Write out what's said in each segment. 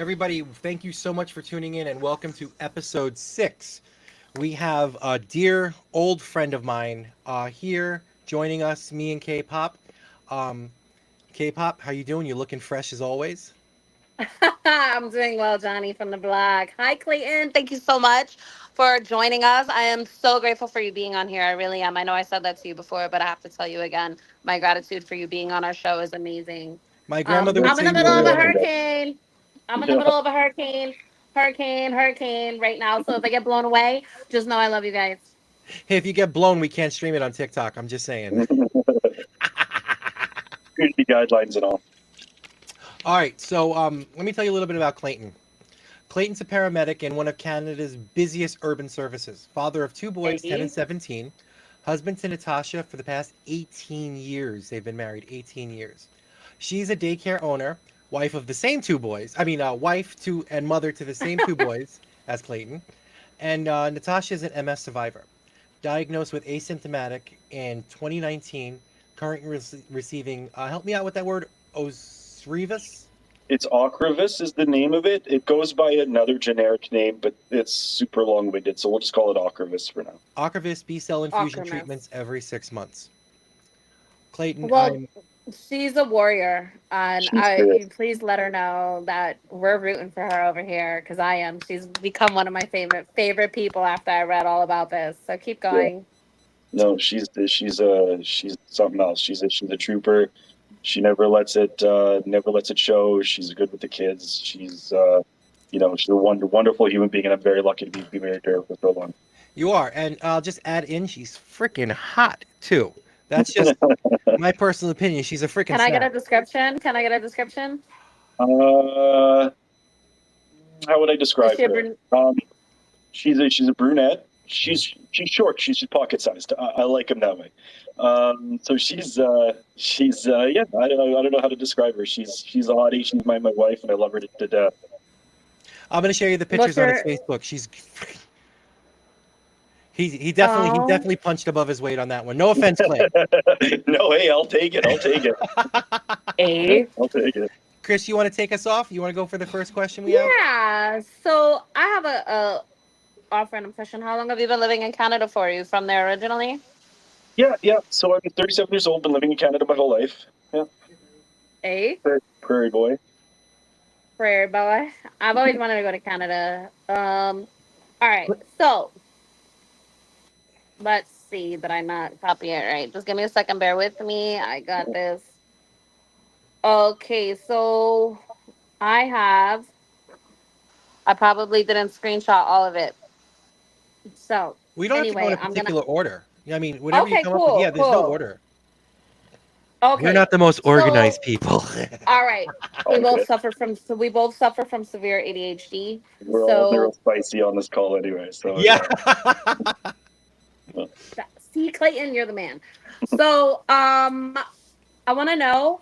Everybody, thank you so much for tuning in and welcome to episode 6. We have a dear old friend of mine here joining us, me and K-Pop. Um, K-Pop, how you doing? You're looking fresh as always. I'm doing well, Johnny from the blog. Hi, Clayton. Thank you so much for joining us. I am so grateful for you being on here. I really am. I know I said that to you before, but I have to tell you again, my gratitude for you being on our show is amazing. My grandmother would I'm in say the you middle were of a legend. hurricane. I'm in the Yeah, middle of a hurricane right now. So if I get blown away, just know I love you guys. Hey, if you get blown, we can't stream it on TikTok. I'm just saying. community guidelines and all. All right, so let me tell you a little bit about Clayton. Clayton's a paramedic in one of Canada's busiest urban services. Father of two boys, 10 and Hey. 17. Husband to Natasha for the past 18 years. They've been married 18 years. She's a daycare owner, wife of the same two boys. Wife to and mother to the same two boys as Clayton. And Natasha is an MS survivor, diagnosed with asymptomatic in 2019, currently receiving, help me out with that word, Osrevus? It's Ocrevus is the name of it. It goes by another generic name, but it's super long-winded, so we'll just call it Ocrevus for now. Ocrevus B-cell infusion Awkwardness. treatments every 6 months. Clayton, Well, I'm she's a warrior, and She's good. please let her know that we're rooting for her over here because I am. She's become one of my favorite people after I read all about this. So keep Yeah. going. No, she's something else. She's a trooper. She never lets it show. She's good with the kids. She's a wonderful human being, and I'm very lucky to be married to her for so long. You are, and I'll just add in, she's freaking hot too. That's just my personal opinion. She's a freaking Can I get a snack. description? Can I get a description? Uh, how would I Is describe she a her? She's a brunette. She's short. She's just pocket sized. I like him that way. So yeah. I don't know how to describe her. She's a hottie. She's my wife, and I love her to death. I'm gonna show you the What's pictures on his your Facebook. He oh definitely punched above his weight on that one. No offense, Clay. No, hey, I'll take it. I'll take it. a I'll take it. Chris, you want to take us off? You want to go for the first question we have? yeah? So I have a off random question. How long have you been living in Canada for? Are you from there originally? Yeah, yeah. So I'm 37 years old. Been living in Canada my whole life. Yeah, A prairie boy. prayer boy. I've always wanted to go to Canada. All right. So let's see that I not copy it right. Just give me a second. Bear with me. I got this. Okay. So I have. I probably didn't screenshot all of it. So We don't have to go in anyway, a I'm gonna. particular order. Yeah, I mean, whatever you Okay. come up with. Cool. Yeah, there's no Cool. order. We're Okay. not the most So organized people. all right. All good. We both suffer from severe ADHD. We're all So neurospicy on this call anyway. So Yeah. yeah. see, Clayton, you're the man. So I want to know,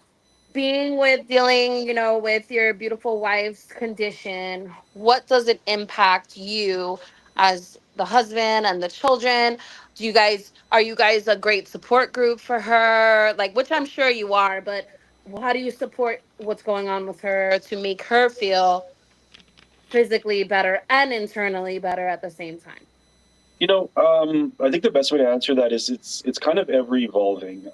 being with dealing, with your beautiful wife's condition, what does it impact you as the husband and the children? Are you guys a great support group for her? Like, which I'm sure you are, but how do you support what's going on with her to make her feel physically better and internally better at the same time? I think the best way to answer that is it's kind of ever evolving.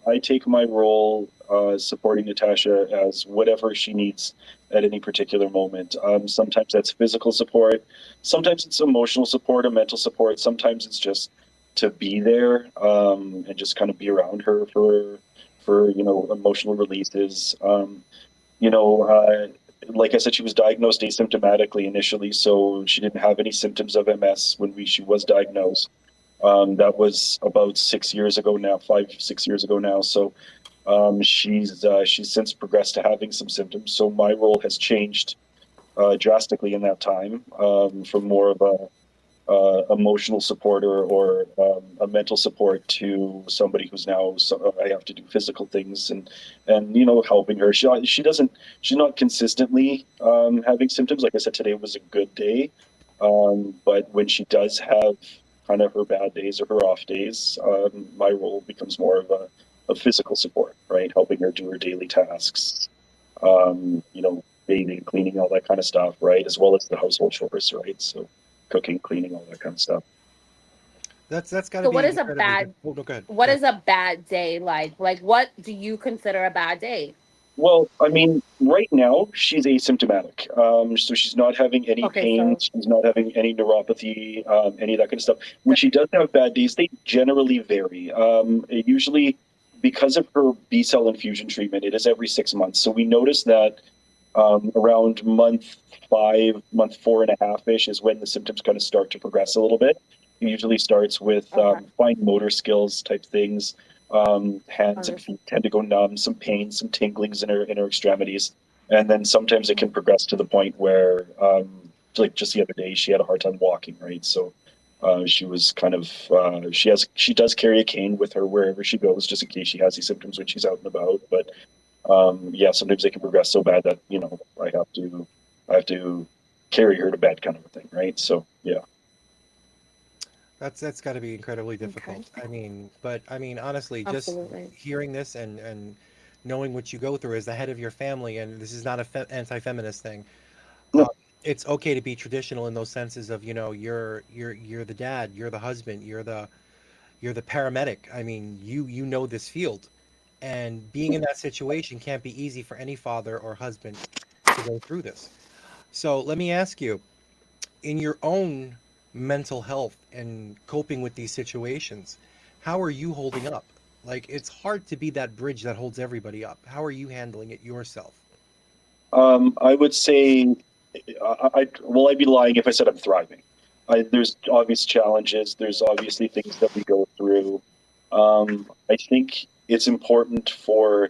I take my role supporting Natasha as whatever she needs at any particular moment. Sometimes that's physical support, sometimes it's emotional support or mental support. Sometimes it's just to be there and just kind of be around her for emotional releases. You know, like I said, she was diagnosed asymptomatically initially, so she didn't have any symptoms of MS when she was diagnosed. That was about 6 years ago now, 5, 6 years ago now. So she's since progressed to having some symptoms. So my role has changed drastically in that time, from more of a emotional support or a mental support to somebody who's now, so I have to do physical things and helping her. She's not consistently having symptoms. Like I said, today was a good day, but when she does have kind of her bad days or her off days, my role becomes more of a physical support, right? Helping her do her daily tasks, bathing, cleaning, all that kind of stuff, right? As well as the household chores, right? So cooking, cleaning, all that kind of stuff. That's got to So what be is a incredibly bad difficult. Oh, no, go ahead. what Go ahead. is a bad day like? Like what do you consider a bad day? Well, I mean, right now she's asymptomatic, so she's not having any Okay, pain, so she's not having any neuropathy, any of that kind of stuff. When she does have bad days, they generally vary. Usually, because of her B cell infusion treatment, it is every 6 months. So we notice that around month 5, month 4.5 ish is when the symptoms kind of start to progress a little bit. It usually starts with okay, fine motor skills type things. Hands and understand. feet tend to go numb, some pain, some tinglings in her extremities, and then sometimes it can progress to the point where, like just the other day, she had a hard time walking. Right, so she was kind of she does carry a cane with her wherever she goes, just in case she has these symptoms when she's out and about. But yeah, sometimes they can progress so bad that I have to carry her to bed, kind of a thing, right? So yeah. That's got to be incredibly Okay. difficult. I mean, but I mean, honestly, just Absolutely. hearing this and knowing what you go through as the head of your family, and this is not a anti-feminist thing. Yeah. Uh, it's okay to be traditional in those senses of, you're the dad, you're the husband, you're the paramedic. I mean, you know this field, and being in that situation can't be easy for any father or husband to go through this. So let me ask you, in your own mental health and coping with these situations, how are you holding up? Like, it's hard to be that bridge that holds everybody up. How are you handling it yourself? I would say, I'd be lying if I said I'm thriving. There's obvious challenges. There's obviously things that we go through. I think it's important for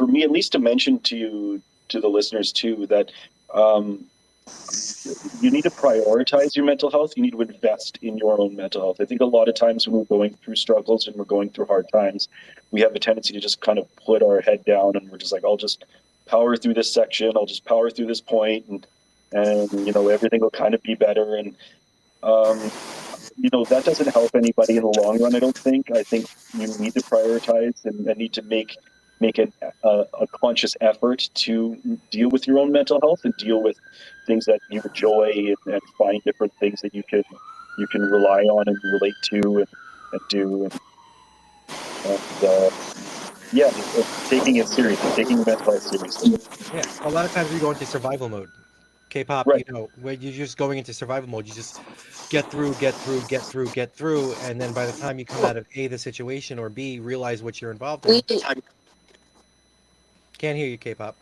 me at least to mention to the listeners too that um, you need to prioritize your mental health. You need to invest in your own mental health. I think a lot of times when we're going through struggles and we're going through hard times, we have a tendency to just kind of put our head down and we're just like, I'll just power through this section. I'll just power through this point, and everything will kind of be better. And um, that doesn't help anybody in the long run. I don't think. I think you need to prioritize and need to make a conscious effort to deal with your own mental health and deal with things that you enjoy, and find different things that you can rely on and relate to, and do, and yeah, just taking it seriously, taking your mental health seriously. Yeah, a lot of times we go into survival mode. K-pop, Right. where you're just going into survival mode. You just get through, get through, get through, get through, and then by the time you come out of A, the situation, or B, realize what you're involved We in. Can't hear you, K-pop.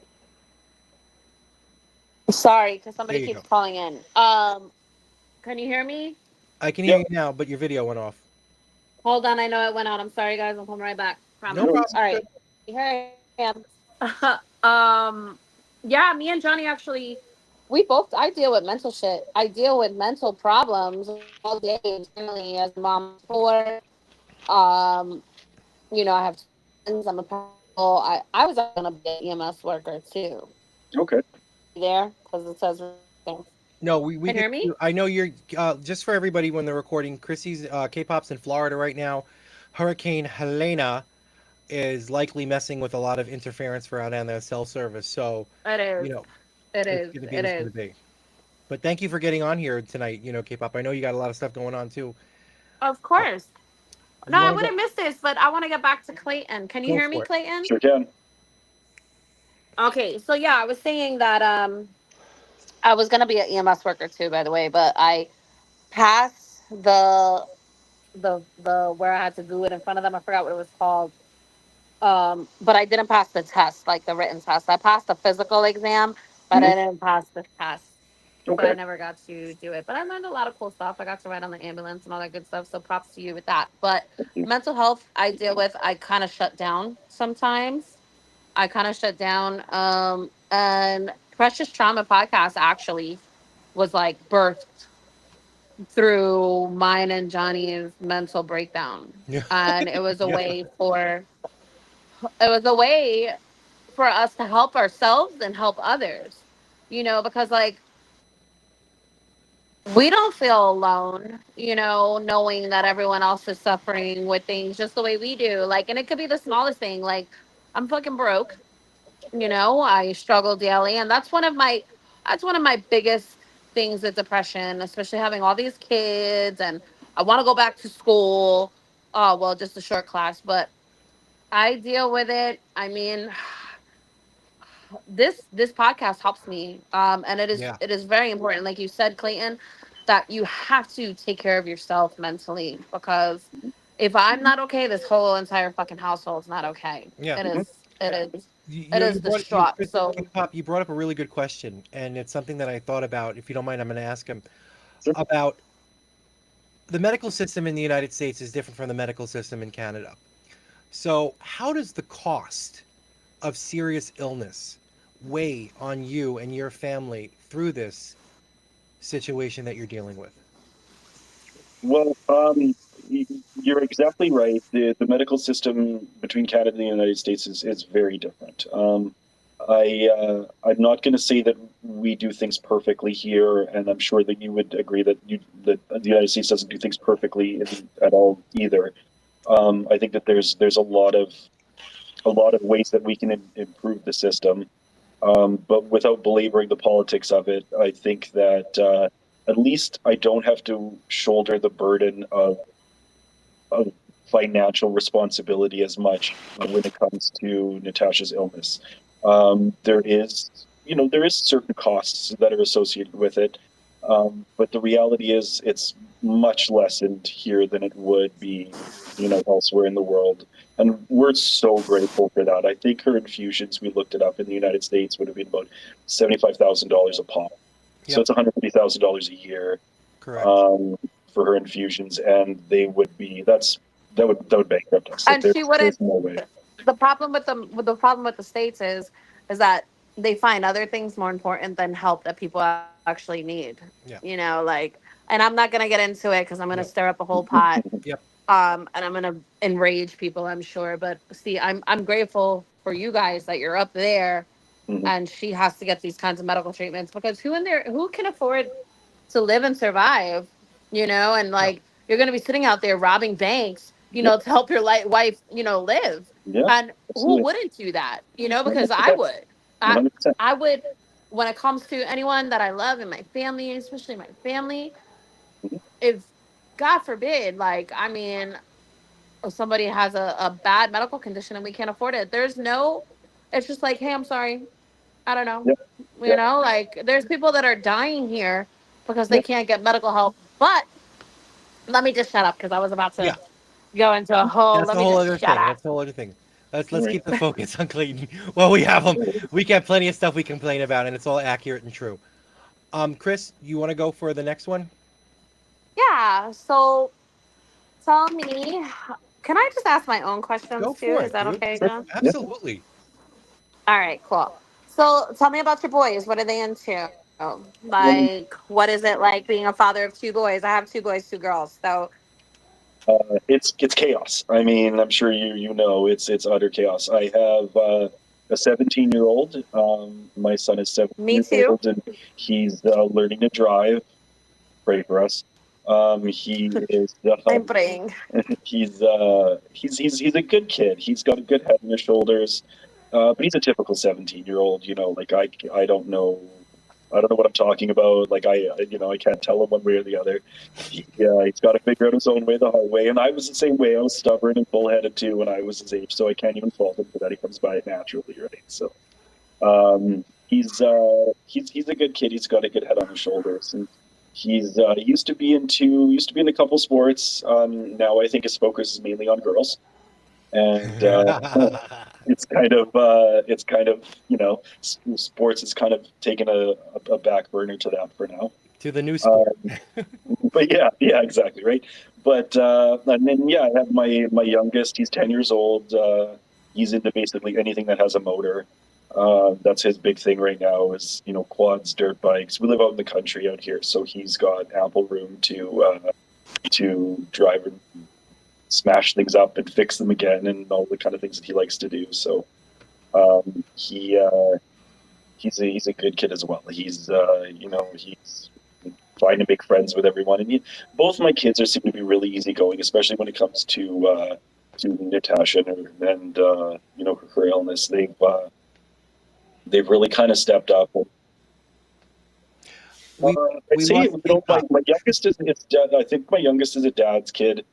sorry, because There somebody you keeps go. calling in. Can you hear me? I can hear Yeah. you now, but your video went off. Hold on, I know it went out. I'm sorry, guys. I'm coming right back. No Promise. No. problem. All Good. right, here I am. Yeah, me and Johnny actually, we both. I deal with mental shit. I deal with mental problems all day internally as a mom of four. Um, I have friends. I'm a parent. I was gonna be an EMS worker too. Okay. There, because it says things. No, we Can you can hear me? hear you. I know you're just for everybody when they're recording. Chrissy's K-pop's in Florida right now. Hurricane Helena is likely messing with a lot of interference for out on their cell service. So, It you is. know, It it's is. gonna be It what's gonna is. be. But thank you for getting on here tonight, K-pop. I know you got a lot of stuff going on too. Of Uh, course. No, you I want to go? wouldn't miss this, but I want to get back to Clayton. Can you Go hear me, for it. Clayton? Sure can. Okay, so yeah, I was saying that I was gonna be an EMS worker too, by the way, but I passed the where I had to do it in front of them. I forgot what it was called. But I didn't pass the test, like the written test. I passed the physical exam, but Mhm. I didn't pass the test. So I Okay. never got to do it. But I learned a lot of cool stuff. I got to ride on the ambulance and all that good stuff. So props to you with that. But Thank you. mental health I deal with, I kind of shut down sometimes. I kind of shut down. And Precious Trauma podcast actually was like birthed through mine and Johnny's mental breakdown. Yeah. And it was a Yeah. way for us to help ourselves and help others. Because like we don't feel alone, knowing that everyone else is suffering with things just the way we do. Like, and it could be the smallest thing. Like, I'm fucking broke. You know, I struggle daily, and that's one of my biggest things with depression, especially having all these kids, and I want to go back to school. Oh well, just a short class, but I deal with it. I mean, this podcast helps me, and Yeah. it is very important, like you said, Clayton, that you have to take care of yourself mentally, because if I'm not okay, this whole entire fucking household is not okay. Yeah. It Mhm. is it is it You is brought you distraught. Chris, So you brought up a really good question, and it's something that I thought about. If you don't mind, I'm going to ask him Sure. about the medical system in the United States is different from the medical system in Canada. So, how does the cost of serious illness weigh on you and your family through this situation that you're dealing with? Well, you're exactly right. The medical system between Canada and the United States is very different. I'm not going to say that we do things perfectly here, and I'm sure that you would agree that that the United States doesn't do things perfectly at all either. I think that there's a lot of ways that we can improve the system. But without belaboring the politics of it, I think that at least I don't have to shoulder the burden of financial responsibility as much when it comes to Natasha's illness. There is, there is certain costs that are associated with it, but the reality is it's much lessened here than it would be, elsewhere in the world. And we're so grateful for that. I think her infusions, we looked it up in the United States, would have been about $75,000 a pop. So Yep, it's $150,000 a year correct. um, for her infusions, and they would be that would bankrupt us. Like and she there's wouldn't. no way. The problem with the problem with the states is that they find other things more important than help that people actually need. Yeah, You know, like, and I'm not gonna get into it because I'm gonna no, stir up a whole pot. yep, And I'm gonna enrage people, I'm sure. But see, I'm grateful for you guys that you're up there, Mhm. and she has to get these kinds of medical treatments, because who can afford to live and survive, and no, like you're gonna be sitting out there robbing banks, Yep. to help your wife, live, Yeah. and who Absolutely. wouldn't do that, because I 100%. would, I 100%. I would, when it comes to anyone that I love in my family, especially my family, Mhm. if God forbid, like, I mean, if somebody has a bad medical condition and we can't afford it, it's just like, hey, I'm sorry, I don't know. Yep. Yep. Like, there's people that are dying here because they Yep. can't get medical help. But let me just shut up, because I was about to yeah. go into a whole. That's Let a me whole just other shut thing. up. That's a whole other thing. Let's Right. keep the focus on Clayton. Well, we have him. We got plenty of stuff we complain about, and it's all accurate and true. Chris, you want to go for the next one? Yeah. So tell me, can I just ask my own Go questions too? for Is it, that dude. okay, Sure. John? Yeah. Absolutely. All right, cool. So tell me about your boys. What are they into? Well, Like, what is it like being a father of two boys? I have two boys, two girls. So it's chaos. I mean, I'm sure you know it's utter chaos. I have a 17-year-old. My son is 17 me years too. old, and he's learning to drive. Pray for us. He is I'm praying. he's a good kid. He's got a good head on his shoulders, but he's a typical 17-year-old. Like I don't know what I'm talking about. Like I can't tell him one way or the other. He's got to figure out his own way the hard way. And I was the same way. I was stubborn and bullheaded too when I was his age. So I can't even fault him for that. He comes by it naturally, right? So he's a good kid. He's got a good head on his shoulders, and he used to be in a couple sports. Now I think his focus is mainly on girls, and it's kind of sports has kind of taken a back burner to that for now. To the new sport. Um, but yeah, exactly, right. But and then I have my youngest. He's 10 years old. He's into basically anything that has a motor. That's his big thing right now is quads, dirt bikes. We live out in the country out here, so he's got ample room to drive and smash things up and fix them again and all the kind of things that he likes to do. So um, he he's a good kid as well. He's trying to make friends with everyone, and both my kids seem to be really easygoing, especially when it comes to Natasha and her illness. they've really kind of stepped up. We I'd we say, lost you know, K-pop. my youngest is I think my youngest is a dad's kid.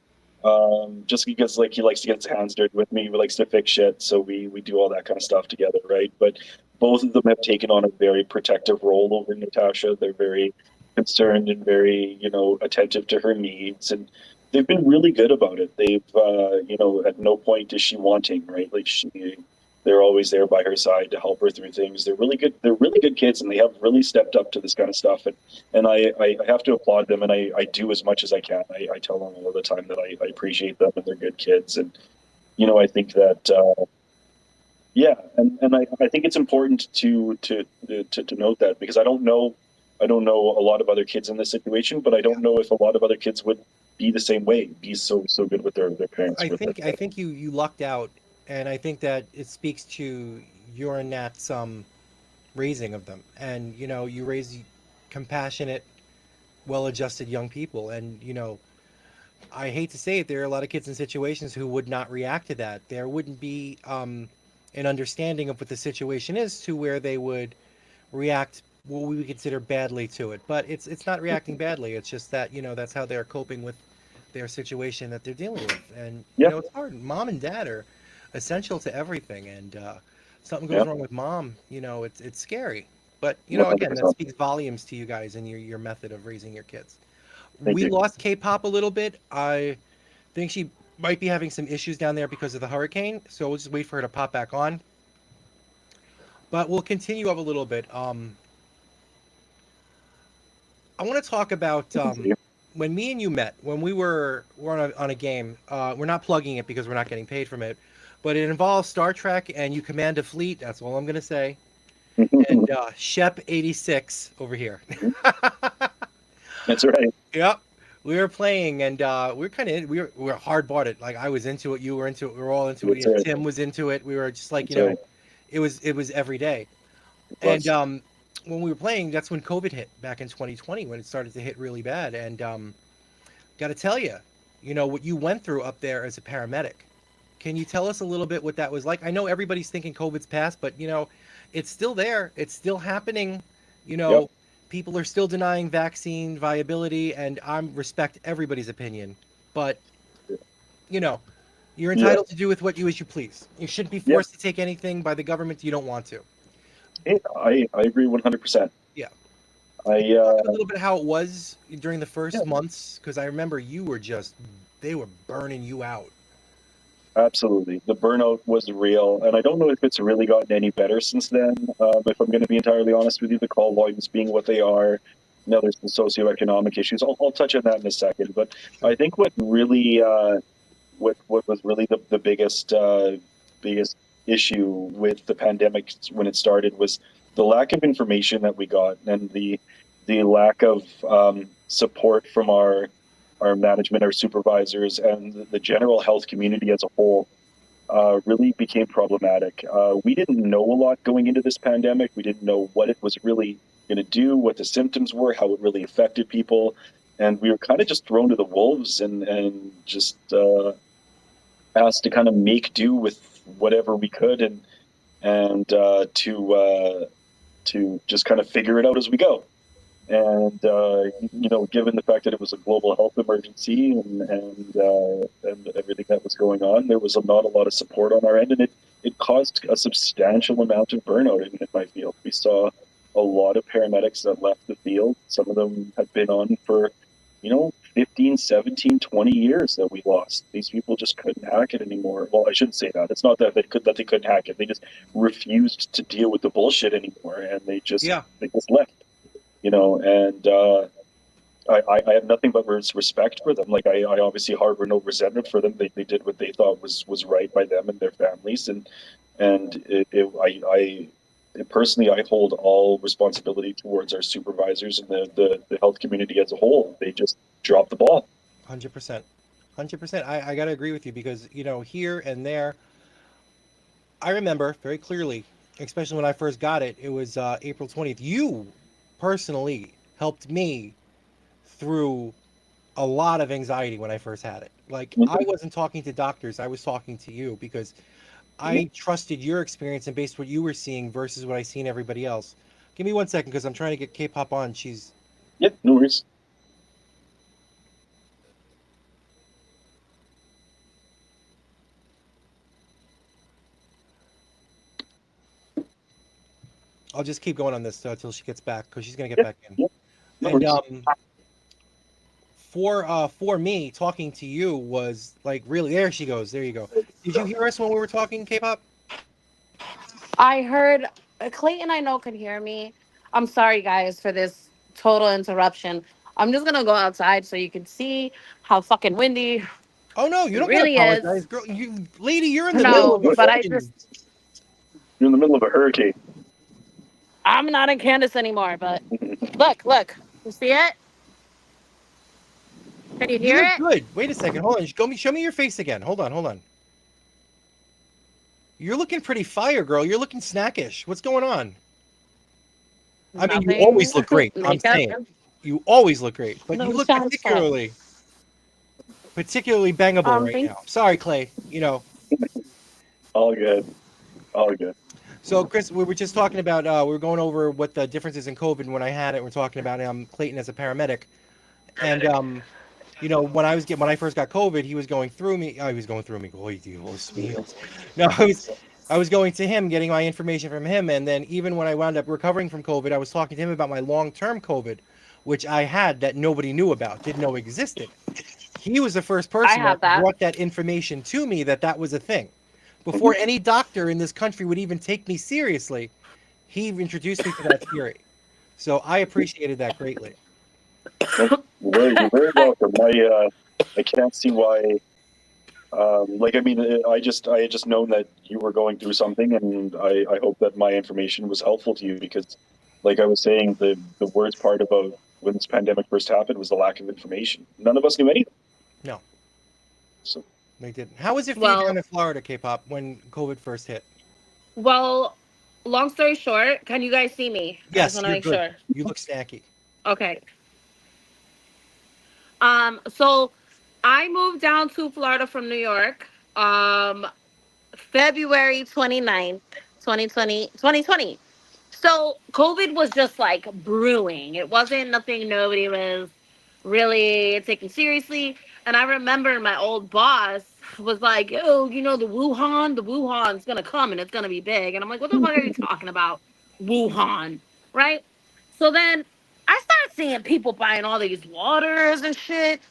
Just because like he likes to get his hands dirty with me, he likes to fix shit, so we do all that kind of stuff together, right? But both of them have taken on a very protective role over Natasha. They're very concerned and very, you know, attentive to her needs, and they've been really good about it. They've, you know, at no point is she wanting, right? Like they're always there by her side to help her through things. They're really good. They're really good kids, and they have really stepped up to this kind of stuff. And I have to applaud them, and I do as much as I can. I tell them all the time that I appreciate them and they're good kids. And, you know, I think that, yeah, and I think it's important to note that, because I don't know a lot of other kids in this situation, but I don't know if a lot of other kids would be the same way, be so good with their parents. I think you lucked out, and I think that it speaks to your and Nat's raising of them, and you know, you raise compassionate, well-adjusted young people, and you know, I hate to say it, there are a lot of kids in situations who would not react to that. There wouldn't be an understanding of what the situation is to where they would react what we would consider badly to it. But it's not reacting badly. It's just that, you know, that's how they're coping with their situation that they're dealing with. And you Yeah, know, it's hard. Mom and dad are essential to everything, and something goes yeah, wrong with mom, you know, it's scary. But you know, again, that 100%. speaks volumes to you guys and your method of raising your kids. Thank We you. lost K-pop a little bit. I think she might be having some issues down there because of the hurricane, so we'll just wait for her to pop back on. But we'll continue up a little bit. I want to talk about when me and you met, when we're on a game. We're not plugging it because we're not getting paid from it, but it involves Star Trek, and you command a fleet. That's all I'm gonna say. And Shep 86 over here. That's right. Yep. We were playing, and we were kind of we were hard bought it. Like I was into it, you were into it, we were all into it. That's You know, right. Tim was into it. We were just like, you That's right. know, it was every day. It And was. when we were playing, that's when COVID hit back in 2020, when it started to hit really bad. And got to tell you, you know what you went through up there as a paramedic. Can you tell us a little bit what that was like? I know everybody's thinking COVID's past, but you know, it's still there. It's still happening. You Yep. know, people are still denying vaccine viability, and I respect everybody's opinion. But you know, you're Yeah. entitled to do with what you as you please. You shouldn't be Yep. forced to take anything by the government you don't want to. Hey, I agree 100%. Yeah. Can I you talk a little bit how it was during the Yeah, first months? Because I remember you were just, they were burning you out. absolutely. The burnout was real, and I don't know if it's really gotten any better since then. If I'm going to be entirely honest with you, the call volumes being what they are, now there's the socioeconomic issues. I'll touch on that in a second. But Sure. I think what really, what was really the biggest issue with the pandemic when it started was the lack of information that we got, and the lack of support from our management, our supervisors, and the general health community as a whole really became problematic. We didn't know a lot going into this pandemic. We didn't know what it was really going to do, what the symptoms were, how it really affected people. And we were kind of just thrown to the wolves and just asked to kind of make do with whatever we could, and to just kind of figure it out as we go. And you know, given the fact that it was a global health emergency, and everything that was going on, there was not a lot of support on our end, and it caused a substantial amount of burnout in my field. We saw a lot of paramedics that left the field. Some of them had been on for, you know, 15, 17, 20 years that we lost. These people just couldn't hack it anymore. Well, I shouldn't say that. It's not that they couldn't hack it. They just refused to deal with the bullshit anymore, and Yeah. they just left. You know, and I have nothing but respect for them. Like I obviously harbor no resentment for them. They did what they thought was right by them and their families, and personally, I hold all responsibility towards our supervisors and the health community as a whole. They just dropped the ball. 100%. 100%. I got to agree with you because, you know, here and there, I remember very clearly, especially when I first got it, it was April 20th. You personally helped me through a lot of anxiety when I first had it. Like, I Mhm. wasn't talking to doctors, I was talking to you because I trusted your experience and based what you were seeing versus what I seen everybody else. Give me 1 second because I'm trying to get K-pop on. She's Yeah, no worries. I'll just keep going on this until she gets back because she's gonna get back in. Yeah, no And worries. for me, talking to you was like really. There she goes. There you go. Did you hear us when we were talking K-pop? I heard Clayton, I know, could hear me. I'm sorry, guys, for this total interruption. I'm just gonna go outside so you can see how fucking windy Oh no, you it don't gotta really apologize, is. girl. You lady, you're in the middle of No, a but I freaking. just, You're in the middle of a hurricane. I'm not in Candace anymore. But look, you see it? Can you You hear look it? good. Wait a second. Hold on. Show me your face again. Hold on. Hold on. You're looking pretty fire, girl. You're looking snackish. What's going on? I mean, you Nothing. always look great. I'm Makeup. saying you always look great, but you No look sunset. particularly bangable right Thank now. Sorry, Clay. You know. All good. All good. So, Chris, we were just talking about. We were going over what the differences in COVID when I had it. We're talking about Clayton as a paramedic, and you know, when I first got COVID, he was going through me. Oh, he was going through me. Oh, Dios míos. No, I was going to him, getting my information from him, and then even when I wound up recovering from COVID, I was talking to him about my long-term COVID, which I had that nobody knew about, didn't know existed. He was the first I person that have that. brought that information to me that that was a thing. Before any doctor in this country would even take me seriously, he introduced me to that theory. So I appreciated that greatly. You're very welcome. I can't see why. Like, I mean, I had just known that you were going through something, and I hope that my information was helpful to you because, like I was saying, the worst part about when this pandemic first happened was the lack of information. None of us knew anything. No, So, they didn't. How was it for you down Well, in Florida, K-pop, when COVID first hit? well. Long story short, can you guys see me? I just Yes, want to you're make good. sure. You look snacky. Okay. So I moved down to Florida from New York. February 29th, 2020. So COVID was just like brewing. It wasn't nothing nobody was really taking seriously. And I remember my old boss was like, "Oh, you know, the Wuhan's gonna come and it's gonna be big." And I'm like, "What the fuck are you talking about? Wuhan?" Right? So then I started seeing people buying all these waters and shit.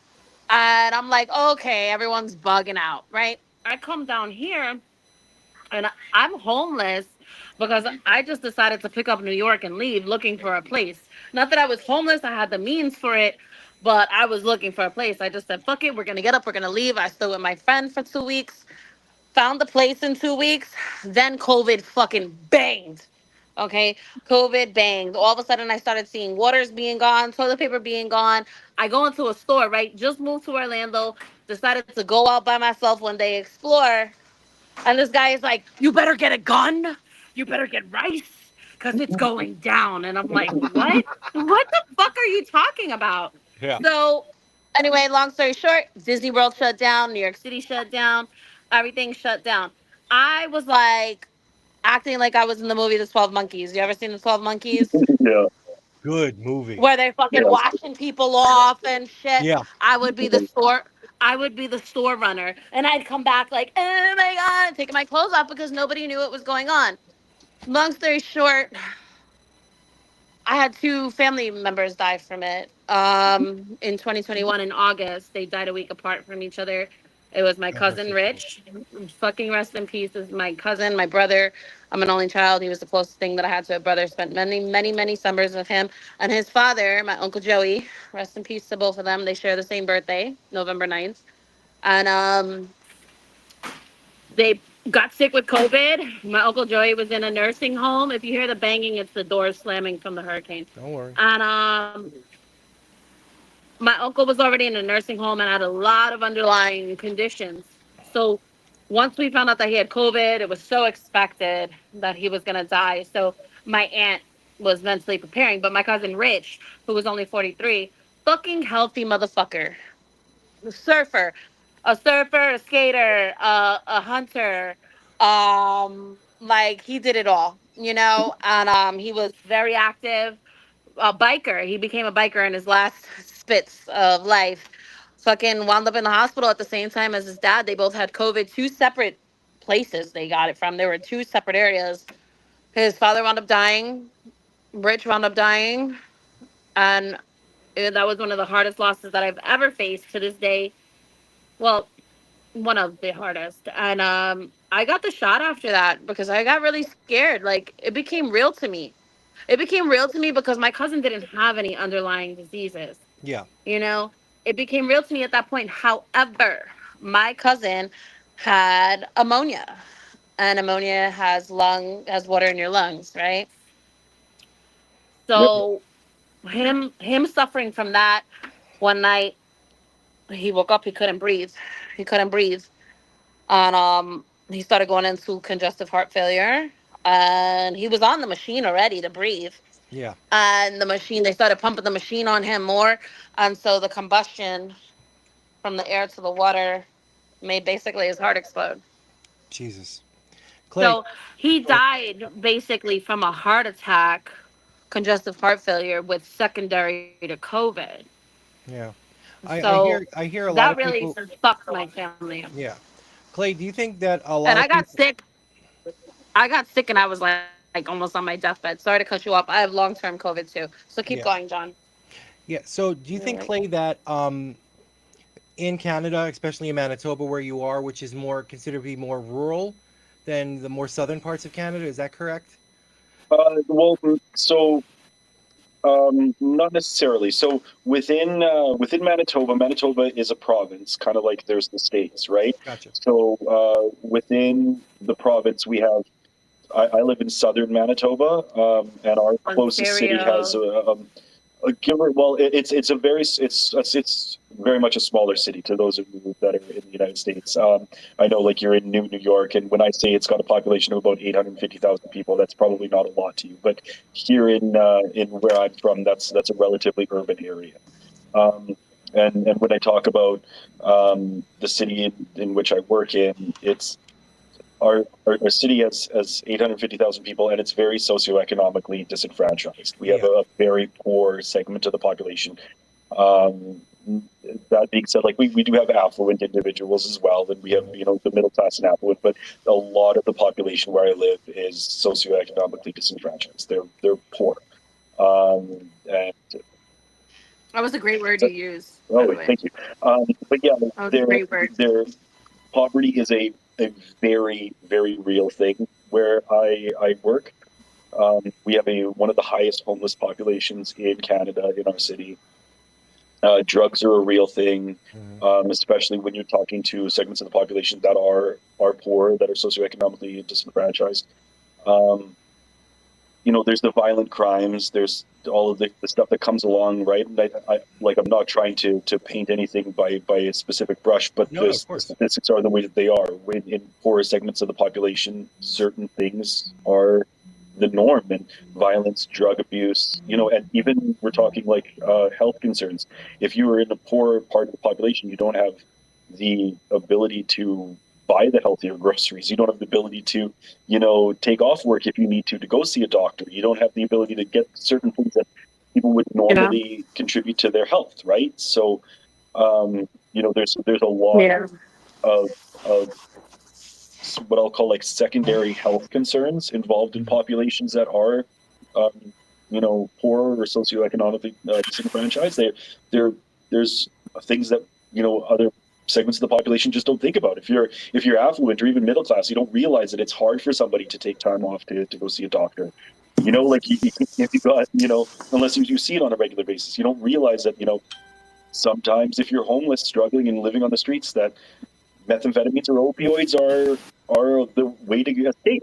And I'm like, okay, everyone's bugging out, right? I come down here and I'm homeless because I just decided to pick up New York and leave looking for a place. Not that I was homeless, I had the means for it, but I was looking for a place. I just said, fuck it, we're gonna get up, we're gonna leave. I stayed with my friend for 2 weeks, found the place in 2 weeks, then COVID fucking banged. Okay, COVID banged. All of a sudden, I started seeing waters being gone, toilet paper being gone. I go into a store, right? Just moved to Orlando, decided to go out by myself one day, explore. And this guy is like, "You better get a gun. You better get rice because it's going down." And I'm like, "What? What the fuck are you talking about?" Yeah. So, anyway, long story short, Disney World shut down, New York City shut down, everything shut down. I was like acting like I was in the movie The 12 Monkeys. You ever seen The 12 Monkeys? yeah, Good movie. Where they're fucking yeah. washing people off and shit. Yeah. I would be the store. I would be the store runner, and I'd come back like, "Oh my god," taking my clothes off because nobody knew what was going on. Long story short, I had two family members die from it. In 2021 in August, they died a week apart from each other. It was my God rest cousin his soul. Rich. Fucking rest in peace is my cousin, my brother. I'm an only child. He was the closest thing that I had to a brother. Spent many summers with him. And his father, my uncle Joey. Rest in peace to both of them. They share the same birthday, November 9th. And they got sick with COVID. My uncle Joey was in a nursing home. If you hear the banging, it's the doors slamming from the hurricane. Don't worry. And my uncle was already in a nursing home and had a lot of underlying conditions. So once we found out that he had COVID, it was so expected that he was going to die. So my aunt was mentally preparing. But my cousin Rich, who was only 43, fucking healthy motherfucker, surfer, a skater, a hunter. Like he did it all, you know, and he was very active, a biker. He became a biker in his last spits of life. Fucking wound up in the hospital at the same time as his dad. They both had COVID. Two separate places they got it from. There were two separate areas. His father wound up dying. Rich wound up dying, and that was one of the hardest losses that I've ever faced to this day. Well, one of the hardest. And I got the shot after that because I got really scared. Like it became real to me. It became real to me because my cousin didn't have any underlying diseases. Yeah. You know, it became real to me at that point. However, my cousin had ammonia, and ammonia has water in your lungs, right? Yep. So him suffering from that one night, he woke up, he couldn't breathe. He couldn't breathe. And he started going into congestive heart failure. And he was on the machine already to breathe. Yeah. And the machine, they started pumping the machine on him more. And so the combustion from the air to the water made basically his heart explode. Jesus. Clay. So he died basically from a heart attack, congestive heart failure with secondary to COVID. Yeah. So I hear a lot that of really people. fucked my family. Yeah. Clay, do you think that a lot And of I got people? sick. I got sick and I was like almost on my deathbed. Sorry to cut you off. I have long term COVID too. So keep Yeah. going, John. Yeah. So do you You're think, right. Clay, that in Canada, especially in Manitoba, where you are, which is more considered to be more rural than the more southern parts of Canada, is that correct? Not necessarily. So within Manitoba, Manitoba is a province, kind of like there's the states, right? Gotcha. So within the province, we have. I live in southern Manitoba, and our closest city has Ontario. well, it's a very it's very much a smaller city to those of you that are in the United States. I know, like you're in New York, and when I say it's got a population of about 850,000 people, that's probably not a lot to you. But here in where I'm from, that's a relatively urban area. Um, and when I talk about the city in which I work in, it's our city has 850,000 people, and it's very socioeconomically disenfranchised. We have Yeah. a very poor segment of the population. Um, that being said, like we do have affluent individuals as well, and we have the middle class and affluent, but a lot of the population where I live is socioeconomically disenfranchised. They're poor, and That was a great word you used, by oh, the way. thank you. But yeah, That was a their great word. their poverty is a very very real thing where I work. We have one of the highest homeless populations in Canada in our city. Drugs are a real thing, Mhm. especially when you're talking to segments of the population that are poor, that are socioeconomically disenfranchised. Um, there's the violent crimes, there's all of the stuff that comes along, right? And I'm not trying to paint anything by a specific brush, but No, no, of the course. statistics are the way that they are. In poorer segments of the population, certain things are the norm, and violence, drug abuse, and even we're talking like health concerns. If you are in a poor part of the population, you don't have the ability to buy the healthier groceries. You don't have the ability to, take off work if you need to go see a doctor. You don't have the ability to get certain things that people would Yeah. normally contribute to their health, right? So, there's a lot Yeah. of what I'll call like secondary health concerns involved in populations that are, poor or socioeconomically disenfranchised. There's things that other segments of the population just don't think about. If you're affluent or even middle class, you don't realize that it's hard for somebody to take time off to go see a doctor. Like if you got unless you see it on a regular basis, you don't realize that sometimes if you're homeless, struggling, and living on the streets, that methamphetamines or opioids are the way to escape.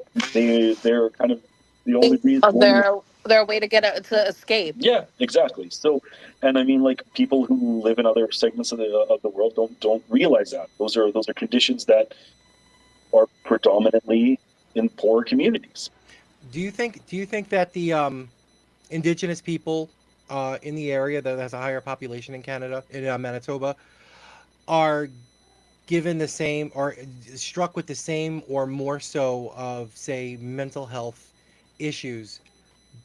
They're kind of the only reason. Of their way to get it to escape. Yeah, exactly. So, and I mean, like people who live in other segments of the world don't realize that those are conditions that are predominantly in poor communities. Do you think that the indigenous people in the area that has a higher population in Canada, in Manitoba, are given the same or struck with the same or more so of, say, mental health issues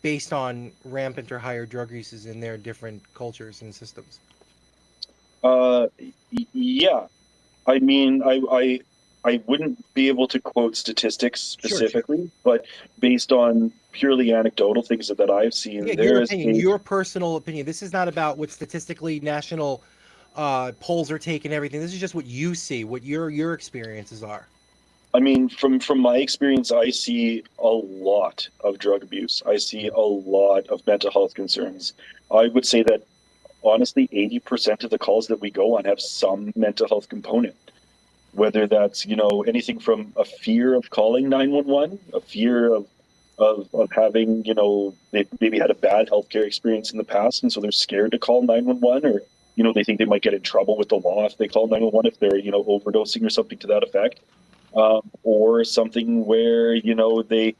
based on rampant or higher drug uses in their different cultures and systems? Uh, yeah. I mean, I wouldn't be able to quote statistics Sure, sure. specifically, but based on purely anecdotal things that I've Yeah, seen, your there is opinion, a. your personal opinion. This is not about what statistically national polls are taking, everything. This is just what you see, what your experiences are. I mean, from my experience, I see a lot of drug abuse. I see Yeah. a lot of mental health concerns. I would say that honestly, 80% of the calls that we go on have some mental health component. Whether that's anything from a fear of calling 911, a fear of having they maybe had a bad healthcare experience in the past, and so they're scared to call 911, or they think they might get in trouble with the law if they call 911 if they're overdosing or something to that effect, or something where they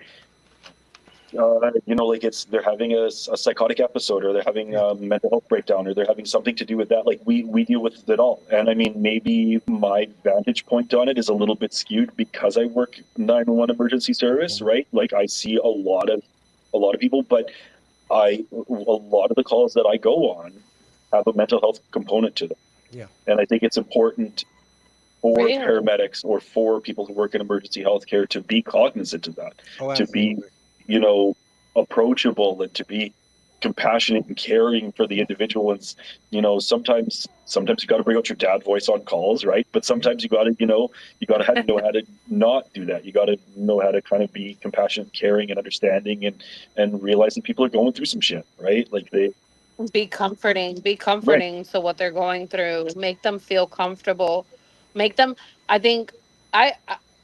like they're having a psychotic episode, or they're having Yeah. a mental health breakdown, or they're having something to do with that. Like we deal with it all. And I mean, maybe my vantage point on it is a little bit skewed because I work 911 emergency service, Mhm. right? Like I see a lot of people, but a lot of the calls that I go on have a mental health component to them. Yeah. And I think it's important for Really? paramedics or for people who work in emergency healthcare to be cognizant of that, Oh, to be, absolutely. you know, approachable, and to be compassionate and caring for the individual. And sometimes you got to bring out your dad voice on calls, right? But Yeah. sometimes you got to know how to not do that. You got to know how to kind of be compassionate, caring, and understanding, and realize that people are going through some shit, right? Like they, Be right, comforting to what they're going through. Make them feel comfortable. Make them. I think. I.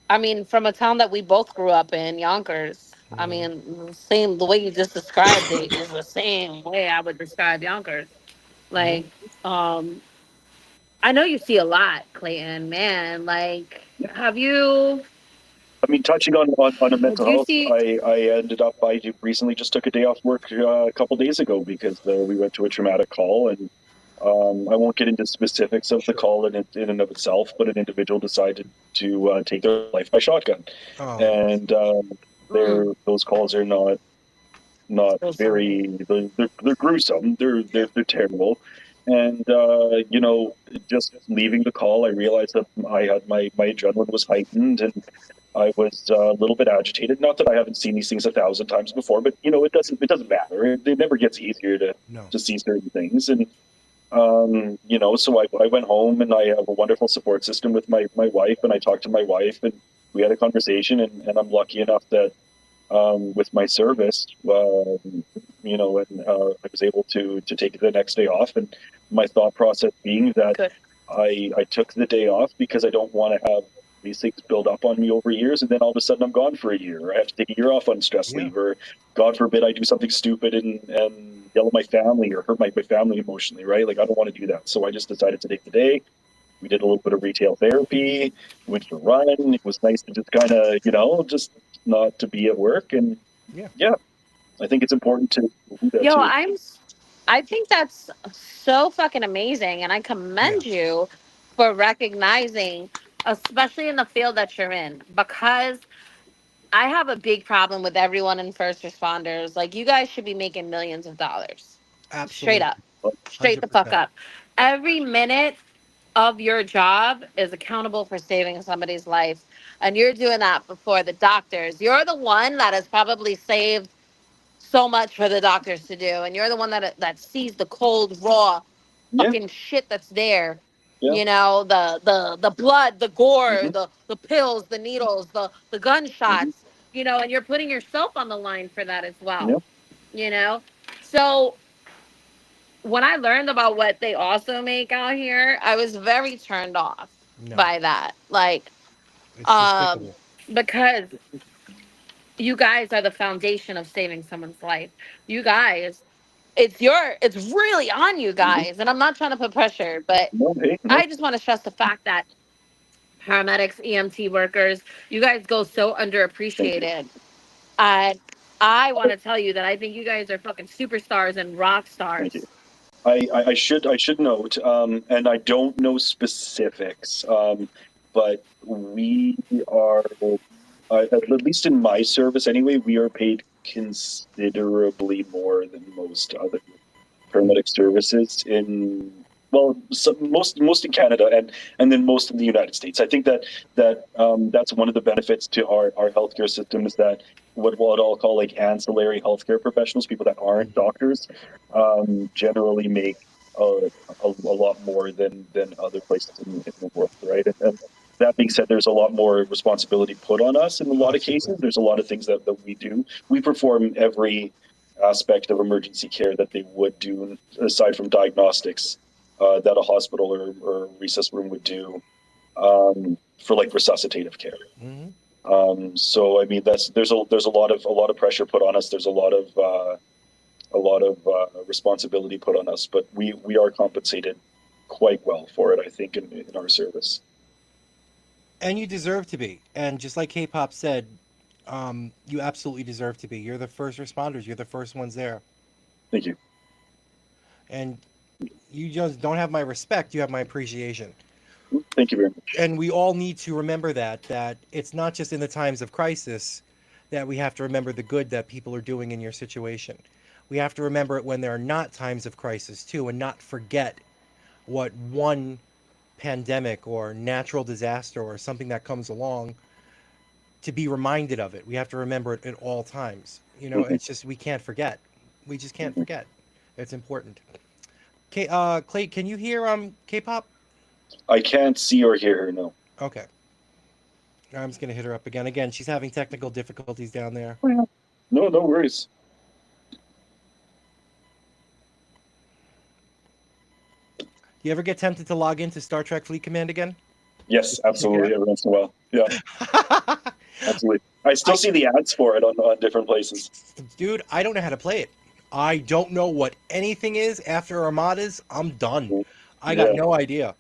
I mean, from a town that we both grew up in, Yonkers. I Mhm. mean, the way you just described it is the same way I would describe Yonkers. Mhm. Like, um, I know you see a lot, Clayton. Man, like, have you? I mean, touching on a mental Do you health, see? I recently just took a day off work a couple days ago because we went to a traumatic call, and I won't get into specifics of the Sure. call in and of itself, but an individual decided to take their life by shotgun, Oh, and Mm, those calls are not so sorry. very, they're gruesome. They're terrible. And just leaving the call, I realized that I had my adrenaline was heightened, and I was a little bit agitated. Not that I haven't seen these things 1,000 times before, but it doesn't matter. It never gets easier to no. see certain things. And so I went home, and I have a wonderful support system with my wife, and I talked to my wife, and we had a conversation, and I'm lucky enough that with my service, and I was able to take the next day off. And my thought process being that Good. I took the day off because I don't want to have these things build up on me over years, and then all of a sudden I'm gone for a year, or I have to take a year off on stress Yeah. leave, or God forbid I do something stupid and yell at my family or hurt my family emotionally, right? Like I don't want to do that. So I just decided to take the day. We did a little bit of retail therapy, went for a run. It was nice to just kind of, just not to be at work. And Yeah. yeah, I think it's important to do that Yo, too. I think that's so fucking amazing, and I Yeah. commend you for recognizing, especially in the field that you're in, because I have a big problem with everyone in first responders. Like, you guys should be making millions of dollars, straight up, Absolutely. straight the fuck 100%. up. Every minute of your job is accountable for saving somebody's life, and you're doing that before the doctors. You're the one that has probably saved so much for the doctors to do, and you're the one that sees the cold raw Yeah, fucking shit that's there. yeah, The blood, the gore, hmm, the pills, the needles, the hmm, gunshots. And you're putting yourself on the line for that as well. yeah, you know so when I learned about what they also make out here, I was very turned off No, by that. Like, it's um despicable. because you guys are the foundation of saving someone's life. You guys, it's really on you hmm. guys, and I'm not trying to put pressure, but No, hey, no, I just want to stress the fact that paramedics, EMT workers, you guys go so thank you, underappreciated. And I want to tell you that I think you guys are fucking superstars and rock thank you. stars. I should note, and I don't know specifics, but we are, at least in my service anyway, we are paid considerably more than most other paramedic services in, well, most in Canada, and then most in the United States. I think that's one of the benefits to our healthcare system, is that what I'll call like ancillary healthcare professionals, people that aren't doctors, generally make a lot more than other places in the world, right? And that being said, there's a lot more responsibility put on us in a lot of cases. There's a lot of things that we do. We perform every aspect of emergency care that they would do, aside from diagnostics, that a hospital or resus room would do, for like resuscitative care. So I mean, there's a lot of pressure put on us. There's a lot of responsibility put on us, but we are compensated quite well for it, I think, in our service. And you deserve to be. And just like K-pop said, you absolutely deserve to be. You're the first responders. You're the first ones there. Thank you. And you just don't have my respect. You have my appreciation. Thank you very much. And we all need to remember that it's not just in the times of crisis that we have to remember the good that people are doing in your situation. We have to remember it when there are not times of crisis too, and not forget what one pandemic or natural disaster or something that comes along, to be reminded of it. We have to remember it at all times. You know, it's just, we can't forget. We just can't forget. It's important. Clay, can you hear K-pop? I can't see or hear her, no. Okay. I'm just gonna hit her up again. Again, she's having technical difficulties down there. No worries. Do you ever get tempted to log into Star Trek Fleet Command again? Yes, absolutely. Every once in a while. Yeah. Absolutely. I still see the ads for it on different places. Dude, I don't know how to play it. I don't know what anything is. After Armadas, I'm done. I got no idea.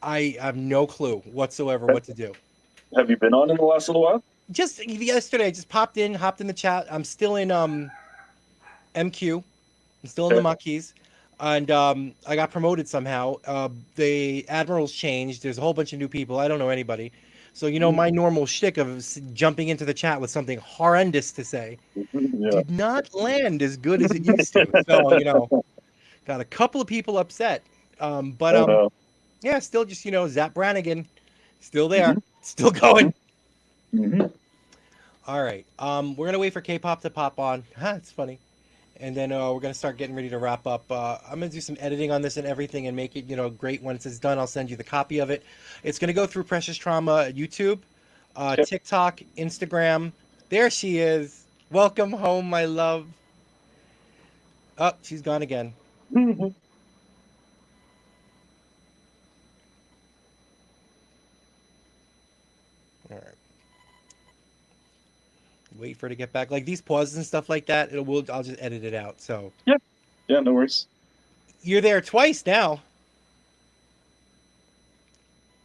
I have no clue whatsoever what to do. Have you been on in the last little while? Just yesterday, I just hopped in the chat. I'm still in MQ. I'm still in the Maquis. And I got promoted somehow. The admirals changed. There's a whole bunch of new people. I don't know anybody. So, you know, my normal shtick of jumping into the chat with something horrendous to say did not land as good as it used to. So, you know, got a couple of people upset. Yeah, still just, you know, Zap Brannigan, still there, still going. All right. We're going to wait for K-pop to pop on. It's funny. And then we're going to start getting ready to wrap up. I'm going to do some editing on this and everything and make it, you know, great. Once it's done, I'll send you the copy of it. It's going to go through Precious Trauma YouTube, TikTok, Instagram. There she is. Welcome home, my love. Oh, she's gone again. All right. Wait for her to get back. Like these pauses and stuff like that, I'll just edit it out. So yeah, no worries. You're there twice now.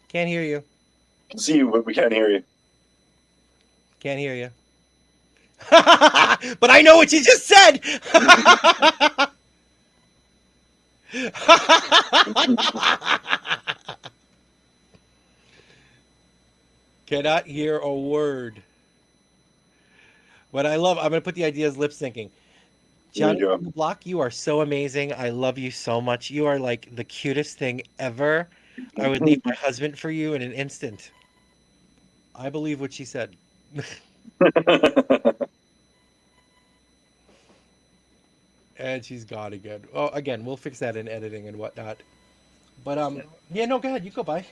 Can't hear you. Can see you, but we can't hear you. Can't hear you. But I know what you just said. Cannot hear a word. What I love, I'm going to put the idea as lip syncing. Johnny on the Block, you are so amazing. I love you so much. You are like the cutest thing ever. I would leave my husband for you in an instant. I believe what she said. And she's gone again. Oh, again, we'll fix that in editing and whatnot. But yeah, no, go ahead. You go by.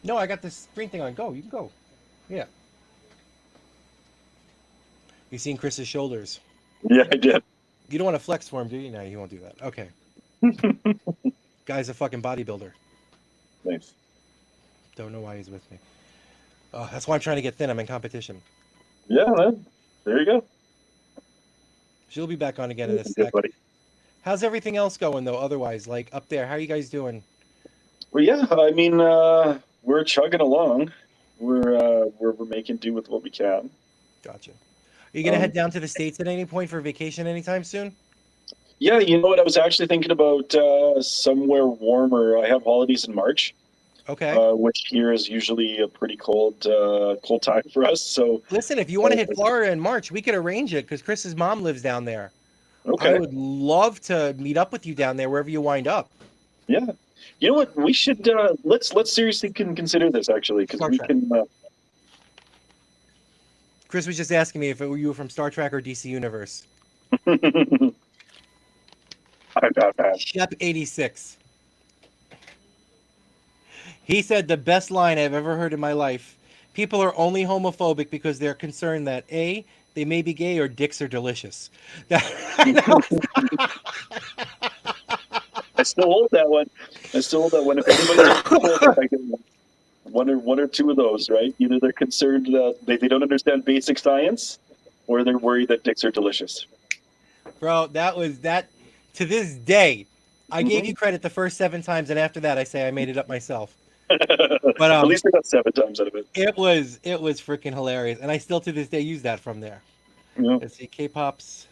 No, I got this screen thing on. Go. You can go. Yeah. You seen Chris's shoulders? Yeah, I did. You don't want to flex for him, do you? No, you won't do that. Okay. Guy's a fucking bodybuilder. Nice. Don't know why he's with me. That's why I'm trying to get thin. I'm in competition. Yeah, man. There you go. She'll be back on again in a sec. How's everything else going though? Otherwise, like up there, how are you guys doing? Well, yeah. I mean, we're chugging along. We're making do with what we can. Gotcha. Are you gonna head down to the States at any point for vacation anytime soon? Yeah, you know what? I was actually thinking about somewhere warmer. I have holidays in March, Okay. which here is usually a pretty cold time for us. So, Listen, if you want to hit Florida in March, we could arrange it because Chris's mom lives down there. I okay, would love to meet up with you down there wherever you wind up. yeah. You know what? We should let's seriously consider this actually because Star we Trek. can. Chris was just asking me if you were from Star Trek or DC Universe. I'm not bad. Shep 86. He said the best line I've ever heard in my life. People are only homophobic because they're concerned that A, they may be gay or dicks are delicious. I know. I still hold that one. If anybody's I can one or two of those, right? Either they're concerned that they don't understand basic science, or they're worried that dicks are delicious. Bro, that was that to this day. I gave Mhm. you credit the first 7 times, and after that I say I made it up myself. But at least I got 7 times out of it. It was freaking hilarious. And I still to this day use that from there. Yeah. Let's see, K-pop's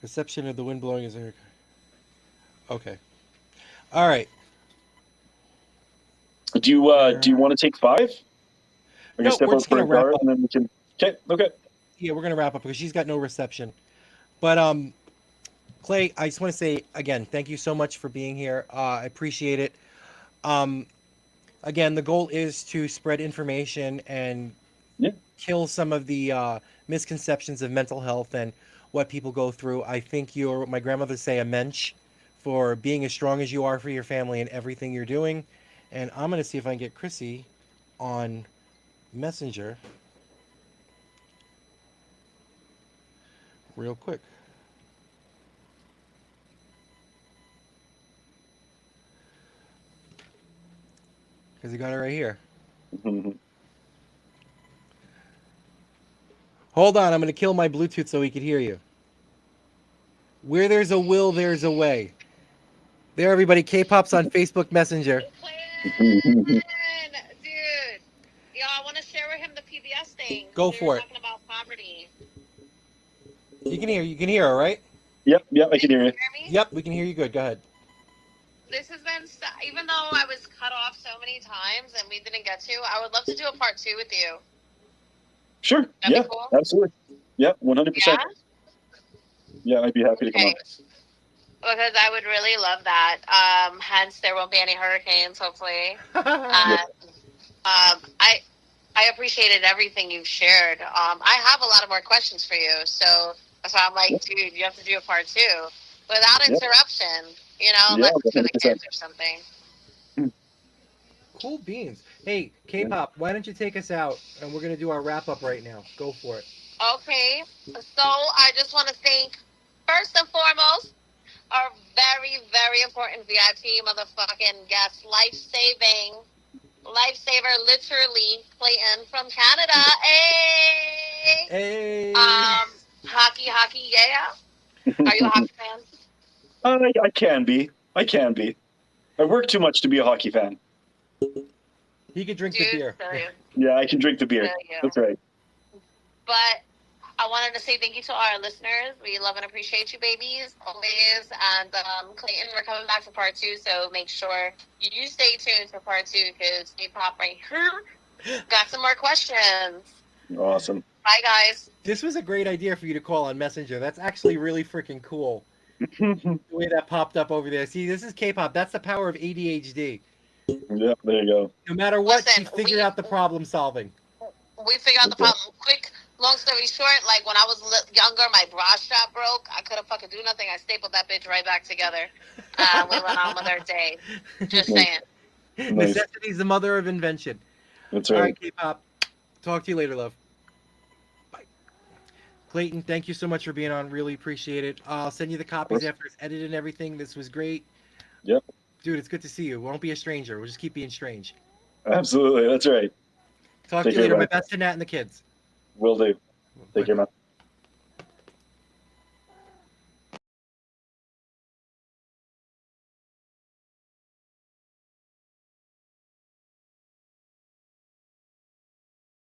reception of the wind blowing is okay. All right. Do you want to take 5? Or No, you step we're out just for gonna a wrap guard up. and then we can. Okay. Yeah, we're gonna wrap up because she's got no reception. But Clay, I just want to say again, thank you so much for being here. I appreciate it. Again, the goal is to spread information and Yeah. kill some of the misconceptions of mental health and what people go through. I think you're what my grandmother say a mensch for being as strong as you are for your family and everything you're doing. And I'm gonna see if I can get Chrissy on Messenger real quick. Because he got it right here. Mhm. Hold on, I'm going to kill my Bluetooth so he can hear you. Where there's a will, there's a way. There, everybody. K-pop's on Facebook Messenger. Dude, I want to share with him the PBS thing. Go They for were it. talking about poverty. You can hear her, right? Yep, I can hear you. Hear me? Yep, we can hear you good. Go ahead. This has been, even though I was cut off so many times and we didn't get to, I would love to do a part 2 with you. Sure. That'd Yeah, be cool. absolutely. Yeah, 100%. Yeah? Yeah, I'd be happy to come Okay. on. Because I would really love that. Hence, there won't be any hurricanes, hopefully. I appreciated everything you've shared. I have a lot of more questions for you, so that's why I'm like, dude, you have to do a part 2 without interruption. You know, Yeah, unless it's for the 100%. kids or something. Cool beans. Hey, K-pop, why don't you take us out? And we're going to do our wrap-up right now. Go for it. Okay, so I just want to thank, first and foremost, our very, very important VIP motherfucking guest, lifesaver, literally, Clayton from Canada. Hey! Hey! Hockey, yeah? Are you a hockey fan? I can be. I work too much to be a hockey fan. He could drink Dude, the beer. feel you. Yeah, I can drink the beer. Feel you. That's right. But I wanted to say thank you to our listeners. We love and appreciate you, babies, always. And Clayton, we're coming back for part 2, so make sure you stay tuned for part 2 because K-pop right here got some more questions. Awesome. Bye, guys. This was a great idea for you to call on Messenger. That's actually really freaking cool. The way that popped up over there. See, this is K-pop. That's the power of ADHD. Yeah, there you go. No matter what, Listen, she figured out the problem solving. We figured out the problem quick. Long story short, like when I was younger, my bra strap broke. I couldn't fucking do nothing. I stapled that bitch right back together. We went on with our day. Just saying. Nice. Necessity is the mother of invention. That's All right. right, K-pop. Talk to you later, love. Bye. Clayton, thank you so much for being on. Really appreciate it. I'll send you the copies after it's edited and everything. This was great. Yep. Dude, it's good to see you. Won't be a stranger. We'll just keep being strange. Absolutely. That's right. Talk Take to you later. care, My man. best to Nat and the kids. Will do. Bye. Take care, man.